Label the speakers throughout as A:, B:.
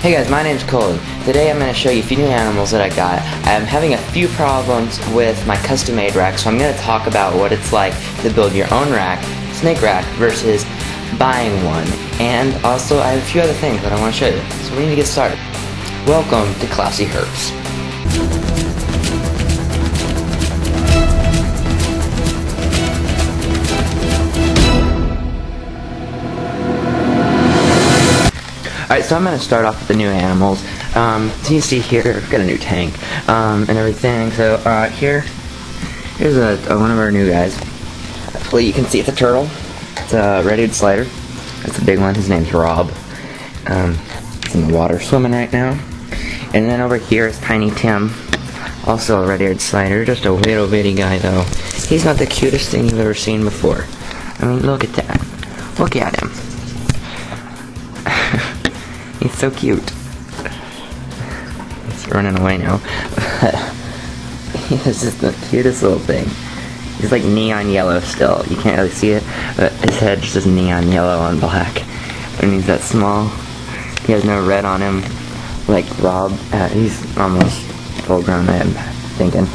A: Hey guys, my name's Colin. Today I'm going to show you a few new animals that I got. I'm having a few problems with my custom-made rack, so I'm going to talk about what it's like to build your own rack, snake rack, versus buying one. And also I have a few other things that I want to show you. So we need to get started. Welcome to Classy Herps. Alright, so I'm going to start off with the new animals. So you see here, I've got a new tank, and everything. So, here's one of our new guys. Hopefully you can see it's a turtle. It's a red-eared slider. That's a big one. His name's Rob. He's in the water swimming right now. And then over here is Tiny Tim. Also a red-eared slider. Just a little bitty guy, though. He's not the cutest thing you've ever seen before. I mean, look at that. Look at him. He's so cute. He's running away now. He's just the cutest little thing. He's like neon yellow still. You can't really see it, but his head's just neon yellow on black. And he's that small. He has no red on him, like Rob. He's almost full grown, I'm thinking.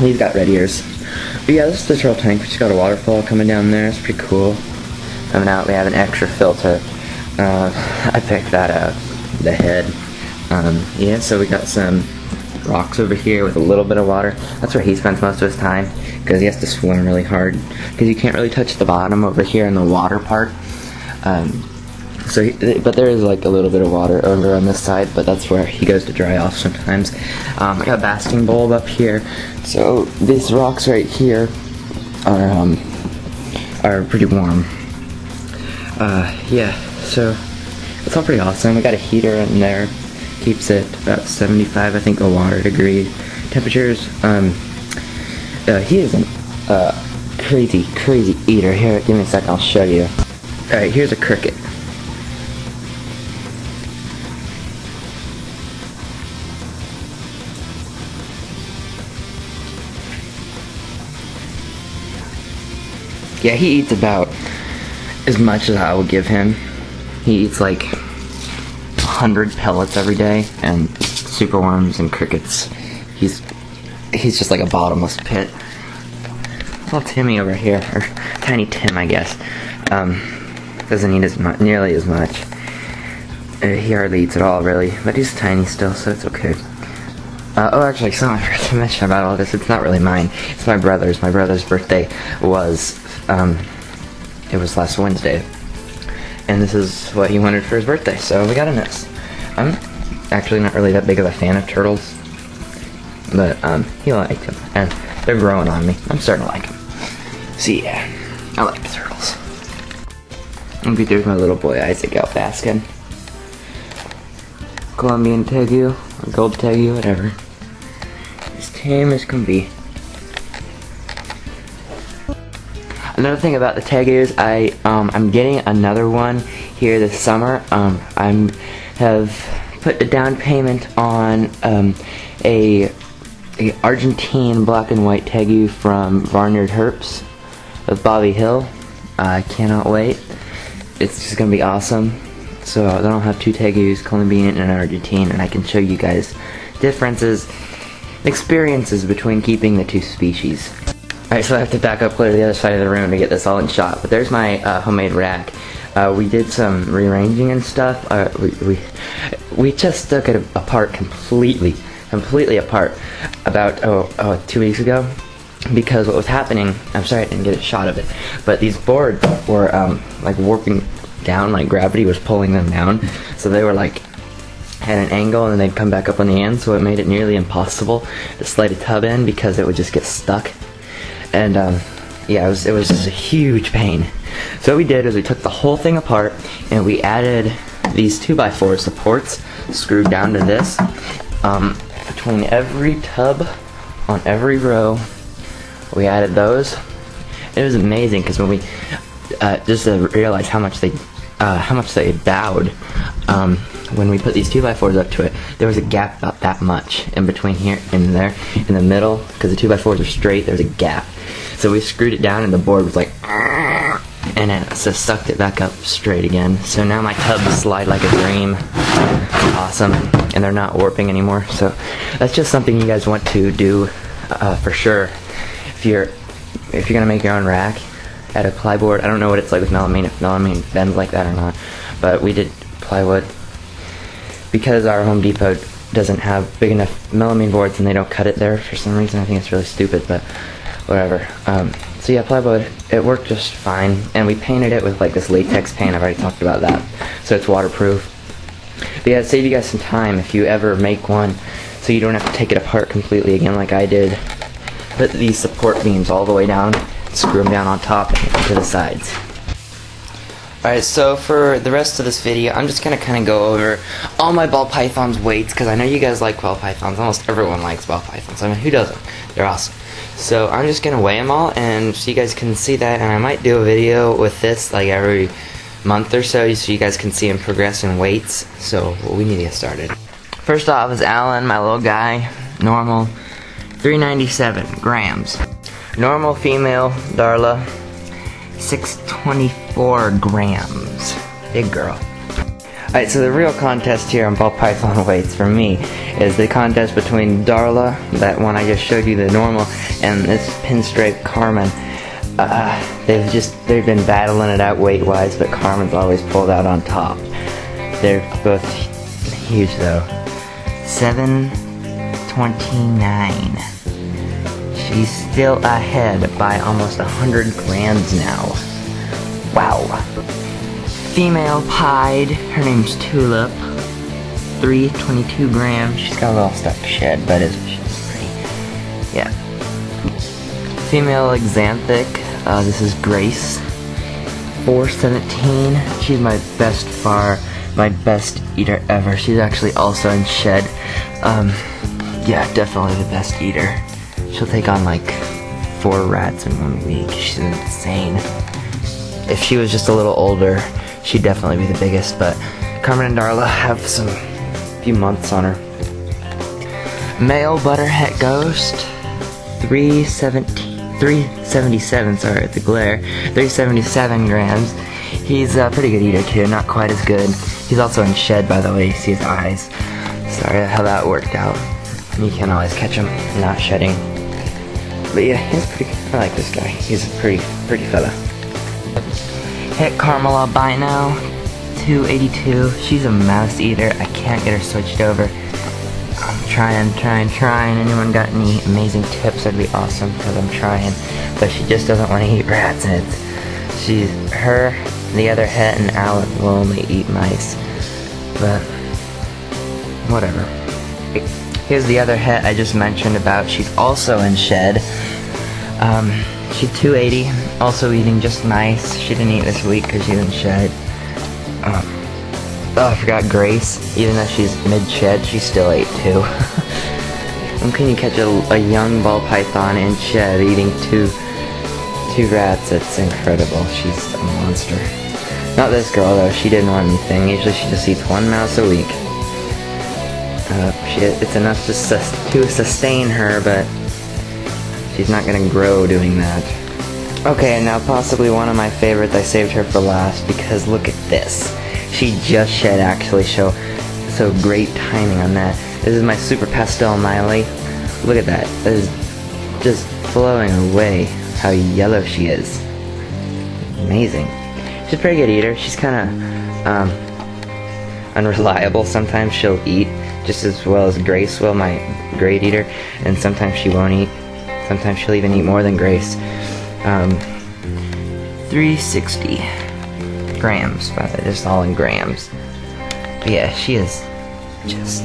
A: He's got red ears. But yeah, this is the turtle tank. We just got a waterfall coming down there. It's pretty cool. Coming out, we have an extra filter. I picked that out, the head. Yeah, so we got some rocks over here with a little bit of water. That's where he spends most of his time, because he has to swim really hard, because you can't really touch the bottom over here in the water part. But there is like a little bit of water over on this side, but that's where he goes to dry off sometimes. I got a basking bowl up here, so these rocks right here are pretty warm. Yeah, so it's all pretty awesome. We got a heater in there, keeps it about 75, I think, water degree temperatures. He is a crazy eater. Here, give me a second, I'll show you. Alright, here's a cricket. Yeah, he eats about as much as I will give him. He eats like 100 pellets every day, and superworms and crickets. He's just like a bottomless pit. Little Timmy over here, or Tiny Tim, I guess, doesn't eat nearly as much. He hardly eats at all, really, but he's tiny still, so it's okay. Oh, actually, something I forgot to mention about all this. It's not really mine. It's my brother's. My brother's birthday was, it was last Wednesday, and this is what he wanted for his birthday, so we got him this. I'm actually not really that big of a fan of turtles, but he liked them, and they're growing on me. I'm starting to like them. So yeah, I like the turtles. And there's my little boy Isaac out basking. Colombian tegu, or gold tegu, whatever. As tame as can be. Another thing about the tegus, I'm getting another one here this summer. I have put a down payment on a Argentine black and white tegu from Barnyard Herps of Bobby Hill. I cannot wait. It's just gonna be awesome. So then I'll have two tegus, Colombian and Argentine, and I can show you guys differences, experiences between keeping the two species. Alright, so I have to back up clear to the other side of the room to get this all in shot, but there's my homemade rack. We did some rearranging and stuff. We just took it apart completely apart about 2 weeks ago, because what was happening, I'm sorry I didn't get a shot of it, but these boards were like warping down, like gravity was pulling them down, so they were like at an angle and then they'd come back up on the end, so it made it nearly impossible to slide a tub in because it would just get stuck. And yeah, it was just a huge pain. So what we did is we took the whole thing apart and we added these 2x4 supports screwed down to this between every tub on every row. We added those. It was amazing because when we just to realize how much they bowed when we put these 2x4s up to it. There was a gap about that much in between here and there in the middle, because the 2x4s are straight. There's a gap. So we screwed it down and the board was like, and then it just sucked it back up straight again. So now my tubs slide like a dream. It's awesome. awesome, and they're not warping anymore. So that's just something you guys want to do for sure. If you're gonna make your own rack out of plywood, I don't know what it's like with melamine, if melamine bends like that or not, but we did plywood because our Home Depot doesn't have big enough melamine boards and they don't cut it there for some reason. I think it's really stupid, but whatever. So yeah, plywood, it worked just fine, and we painted it with like this latex paint. I've already talked about that, so it's waterproof. But yeah, save you guys some time if you ever make one, so you don't have to take it apart completely again like I did. Put these support beams all the way down, screw them down on top and to the sides. Alright, so for the rest of this video, I'm just going to kind of go over all my ball pythons' weights, because I know you guys like ball pythons. Almost everyone likes ball pythons. I mean, who doesn't? They're awesome. So I'm just going to weigh them all, and so you guys can see that, and I might do a video with this like every month or so you guys can see them progress in weights. So we need to get started. First off is Alan, my little guy, normal, 397 grams. Normal female, Darla, 624 grams. Big girl. Alright, so the real contest here on ball python weights for me is the contest between Darla, that one I just showed you, the normal, and this pinstripe Carmen. They've been battling it out weight wise, but Carmen's always pulled out on top. They're both huge though. 729. She's still ahead by almost 100 grams now. Wow. Female pied, her name's Tulip, 322 grams. She's got a little stuck shed, but she's pretty. Yeah. Female Exanthic, this is Grace, 417. She's my best eater ever. She's actually also in shed. Yeah, definitely the best eater. She'll take on like 4 rats in 1 week. She's insane. If she was just a little older, she'd definitely be the biggest, but Carmen and Darla have some few months on her. Male Butterhead Ghost, 377, sorry, the glare, 377 grams. He's a pretty good eater too, not quite as good. He's also in shed, by the way, you see his eyes. Sorry how that worked out. You can't always catch him not shedding. But yeah, he's pretty, I like this guy. He's a pretty fella. Hit Caramel Albino, 282. She's a mouse eater. I can't get her switched over. I'm trying. Anyone got any amazing tips? That'd be awesome, because I'm trying. But she just doesn't want to eat rats, and her, the other het, and Alan will only eat mice. But whatever. Here's the other het I just mentioned about. She's also in shed. She's 280, also eating just mice. She didn't eat this week because she's in shed. Oh, I forgot Grace. Even though she's mid-shed, she still ate too. How can you catch a young ball python in shed eating two rats? It's incredible. She's a monster. Not this girl though. She didn't want anything. Usually she just eats 1 mouse a week. It's enough to sustain her, but she's not gonna grow doing that. Okay, and now possibly one of my favorites. I saved her for last because look at this. She just shed, actually. So great timing on that. This is my Super Pastel Miley. Look at that. That is just blowing away how yellow she is. Amazing. She's a pretty good eater. She's kind of unreliable. Sometimes she'll eat just as well as Grace will, my great eater, and sometimes she won't eat. Sometimes she'll even eat more than Grace. 360 grams, by the way, just all in grams. But yeah, she is just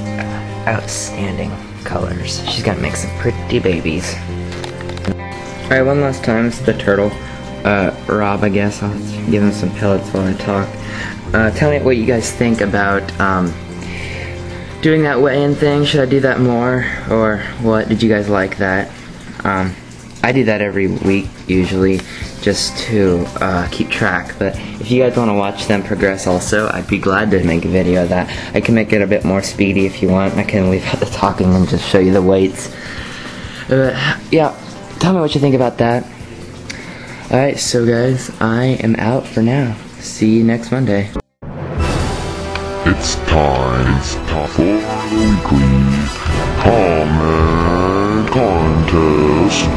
A: outstanding colors. She's gonna make some pretty babies. Alright, one last time, it's the turtle. Rob, I guess. I'll give him some pellets while I talk. Tell me what you guys think about doing that weigh-in thing. Should I do that more, or what? Did you guys like that? I do that every week usually, just to keep track, but if you guys want to watch them progress also, I'd be glad to make a video of that. I can make it a bit more speedy if you want. I can leave out the talking and just show you the weights. Yeah, tell me what you think about that. Alright, so guys, I am out for now. See you next Monday.
B: It's It's time for the weekly comment contest.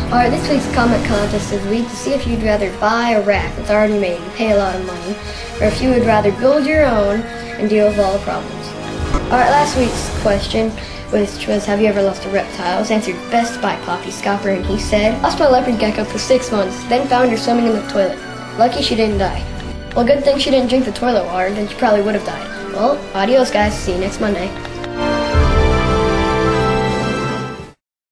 C: Alright, this week's comment contest is we to see if you'd rather buy a rack that's already made and pay a lot of money, or if you would rather build your own and deal with all the problems. Alright, last week's question, which was have you ever lost a reptile, was answered best by Poppy Scopper, and he said, lost my leopard gecko for 6 months, then found her swimming in the toilet. Lucky she didn't die. Well, good thing she didn't drink the toilet water, then she probably would have died. Well, adios guys, see you next Monday.